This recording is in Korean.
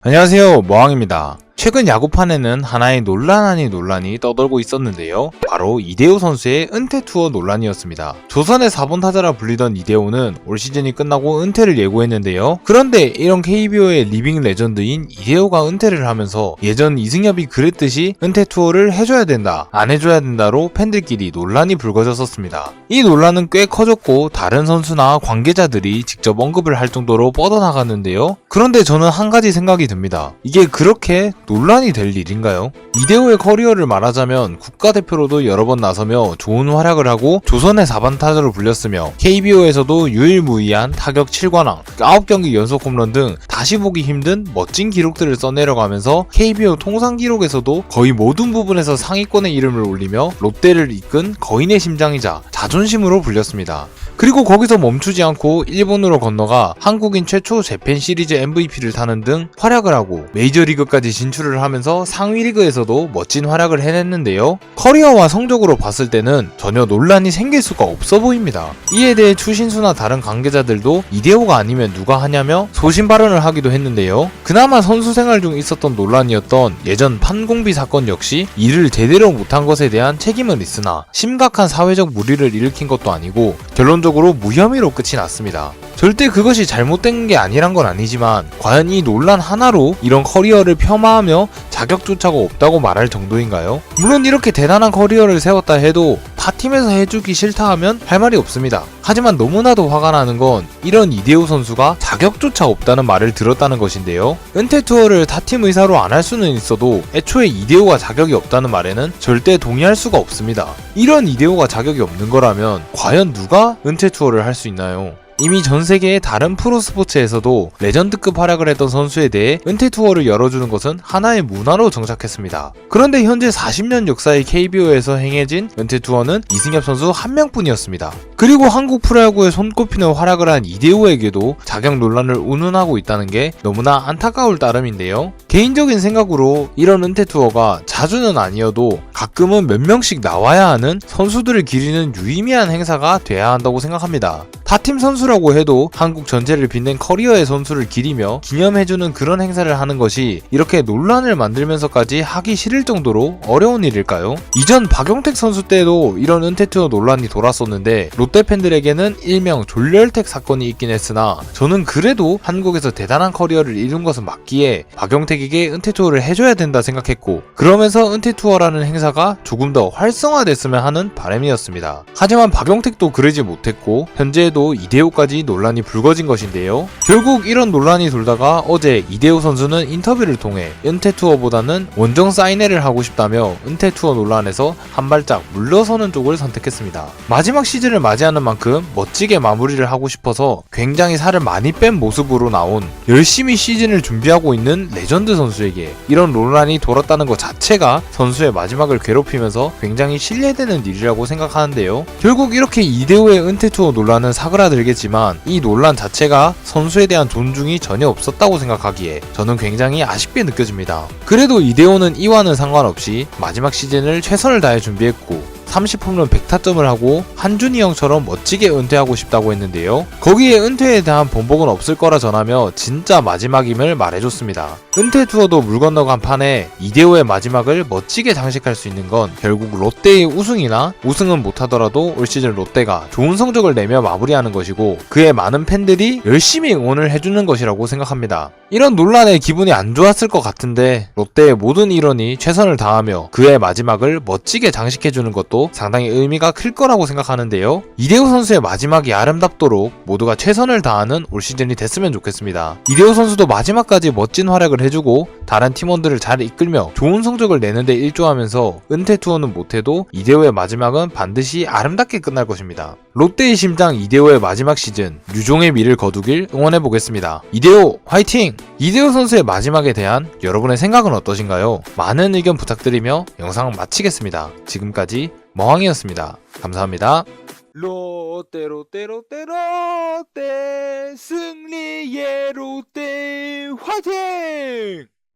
안녕하세요, 머왕입니다. 최근 야구판에는 하나의 논란 아닌 논란이 떠돌고 있었는데요. 바로 이대호 선수의 은퇴 투어 논란이었습니다. 조선의 4번 타자라 불리던 이대호는 올 시즌이 끝나고 은퇴를 예고했는데요. 그런데 이런 KBO의 리빙 레전드인 이대호가 은퇴를 하면서 예전 이승엽이 그랬듯이 은퇴 투어를 해줘야 된다, 안 해줘야 된다로 팬들끼리 논란이 불거졌었습니다. 이 논란은 꽤 커졌고 다른 선수나 관계자들이 직접 언급을 할 정도로 뻗어나갔는데요. 그런데 저는 한 가지 생각이 듭니다. 이게 그렇게 논란이 될 일인가요? 이대호의 커리어를 말하자면 국가대표로도 여러 번 나서며 좋은 활약을 하고 조선의 4반 타자로 불렸으며 KBO에서도 유일무이한 타격 7관왕, 9경기 연속 홈런 등 다시 보기 힘든 멋진 기록들을 써내려가면서 KBO 통산 기록에서도 거의 모든 부분에서 상위권의 이름을 올리며 롯데를 이끈 거인의 심장이자 자존심으로 불렸습니다. 그리고 거기서 멈추지 않고 일본으로 건너가 한국인 최초 재팬 시리즈 MVP를 타는 등 활약을 하고 메이저리그까지 진출을 하면서 상위 리그에서도 멋진 활약을 해냈는데요. 커리어와 성적으로 봤을 때는 전혀 논란이 생길 수가 없어 보입니다. 이에 대해 추신수나 다른 관계자들도 이대호가 아니면 누가 하냐며 소신 발언을 하기도 했는데요. 그나마 선수 생활 중 있었던 논란이었던 예전 판공비 사건 역시 일을 제대로 못한 것에 대한 책임은 있으나 심각한 사회적 물의를 일으킨 것도 아니고 결론적으로 무혐의로 끝이 났습니다. 절대 그것이 잘못된 게 아니란 건 아니지만 과연 이 논란 하나로 이런 커리어를 폄하하며 자격조차가 없다고 말할 정도인가요? 물론 이렇게 대단한 커리어를 세웠다 해도 타팀에서 해주기 싫다 하면 할 말이 없습니다. 하지만 너무나도 화가 나는 건 이런 이대호 선수가 자격조차 없다는 말을 들었다는 것인데요. 은퇴 투어를 타팀 의사로 안 할 수는 있어도 애초에 이대호가 자격이 없다는 말에는 절대 동의할 수가 없습니다. 이런 이대호가 자격이 없는 거라면 과연 누가 은퇴 투어를 할 수 있나요? 이미 전 세계의 다른 프로스포츠에서도 레전드급 활약을 했던 선수에 대해 은퇴 투어를 열어주는 것은 하나의 문화로 정착했습니다. 그런데 현재 40년 역사의 KBO에서 행해진 은퇴 투어는 이승엽 선수 한 명뿐이었습니다. 그리고 한국 프로야구에 손꼽히는 활약을 한 이대호에게도 자격 논란을 운운하고 있다는 게 너무나 안타까울 따름인데요. 개인적인 생각으로 이런 은퇴 투어가 자주는 아니어도 가끔은 몇 명씩 나와야 하는 선수들을 기리는 유의미한 행사가 돼야 한다고 생각합니다. 타팀 선수라고 해도 한국 전체를 빛낸 커리어의 선수를 기리며 기념해주는 그런 행사를 하는 것이 이렇게 논란을 만들면서까지 하기 싫을 정도로 어려운 일일까요? 이전 박용택 선수 때도 이런 은퇴 투어 논란이 돌았었는데 롯데 팬들에게는 일명 졸렬택 사건이 있긴 했으나 저는 그래도 한국에서 대단한 커리어를 이룬 것은 맞기에 박용택에게 은퇴 투어를 해줘야 된다 생각했고 그러면서 은퇴 투어라는 행사가 조금 더 활성화됐으면 하는 바람이었습니다. 하지만 박용택도 그러지 못했고 현재에도 이대호까지 논란이 불거진 것인데요. 결국 이런 논란이 돌다가 어제 이대호 선수는 인터뷰를 통해 은퇴 투어보다는 원정 사인회를 하고 싶다며 은퇴 투어 논란에서 한 발짝 물러서는 쪽을 선택했습니다. 마지막 시즌을 맞이하는 만큼 멋지게 마무리를 하고 싶어서 굉장히 살을 많이 뺀 모습으로 나온 열심히 시즌을 준비하고 있는 레전드 선수에게 이런 논란이 돌았다는 것 자체가 선수의 마지막을 괴롭히면서 굉장히 신뢰되는 일이라고 생각하는데요. 결국 이렇게 이대호의 은퇴 투어 논란은 사그라들겠지만 이 논란 자체가 선수에 대한 존중이 전혀 없었다고 생각하기에 저는 굉장히 아쉽게 느껴집니다. 그래도 이대호는 이와는 상관없이 마지막 시즌을 최선을 다해 준비했고 30홈런 100타점을 하고 한준희 형처럼 멋지게 은퇴하고 싶다고 했는데요. 거기에 은퇴에 대한 번복은 없을 거라 전하며 진짜 마지막임을 말해줬습니다. 은퇴 투어도 물 건너간 판에 이대호의 마지막을 멋지게 장식할 수 있는 건 결국 롯데의 우승이나 우승은 못하더라도 올 시즌 롯데가 좋은 성적을 내며 마무리하는 것이고 그의 많은 팬들이 열심히 응원을 해주는 것이라고 생각합니다. 이런 논란에 기분이 안 좋았을 것 같은데 롯데의 모든 일원이 최선을 다하며 그의 마지막을 멋지게 장식해주는 것도 상당히 의미가 클 거라고 생각하는데요. 이대호 선수의 마지막이 아름답도록 모두가 최선을 다하는 올 시즌이 됐으면 좋겠습니다. 이대호 선수도 마지막까지 멋진 활약을 해주고 다른 팀원들을 잘 이끌며 좋은 성적을 내는데 일조하면서 은퇴 투어는 못해도 이대호의 마지막은 반드시 아름답게 끝날 것입니다. 롯데의 심장 이대호의 마지막 시즌 유종의 미를 거두길 응원해보겠습니다. 이대호 화이팅! 이대호 선수의 마지막에 대한 여러분의 생각은 어떠신가요? 많은 의견 부탁드리며 영상 마치겠습니다. 지금까지 머왕이었습니다. 감사합니다. 롯데 승리의 롯데 화이팅!